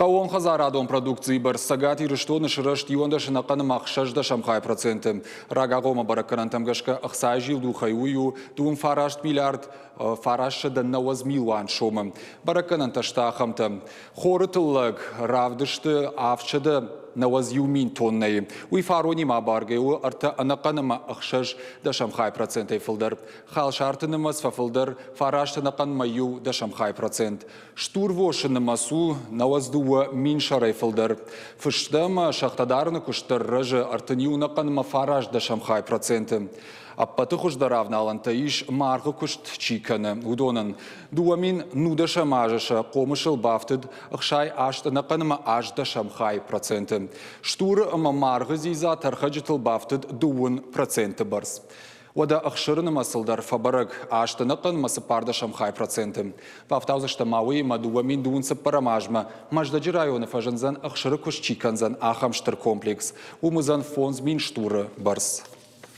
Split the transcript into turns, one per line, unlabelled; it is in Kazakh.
Қауын қазарадон продукции бір сағат ирыштоны шырышт юонда шынақаны мақшажда шамхай проценты. Рага ғома баракаран тамгашка ақсай жылду хайую дуын фарашт миллиард фарашты да науаз милуан шомы. Бараканан ташта хамта. Хоры тыллаг равдышты авчады науаз юмин тоннай. Уй фарони ма баргайу арта анақаныма ақшаж да шамхай проценты фылдар. Хал шартынымыз фафылдар фарашты нақан маю да шамхай процент. Штур вошынымасу науазду мин шарайфылдар. Фыштама шахтадарны куштар рыжы артынюнақаныма фараж да шамхай проценты. Аппаты хуждаравна алантаиш марғы күшт чиканы. Удонын дуамин нудаша мажаша қомышыл бафтыд ұқшай аштына қаныма ажда шамхай проценты. Штуры ұма марғы зиза тархаджитыл бафтыд дуын проценты барс. Ода ақшырыны масылдар фабарыг аштына қанымасы парда шамхай проценты. Вафтаузышта мауи мадуамин дуынсы парамажма. Маждаджи районы фажанзан ақшыры күш чиканзан ахамштыр комплекс. Умызан фонз мин штуры барс.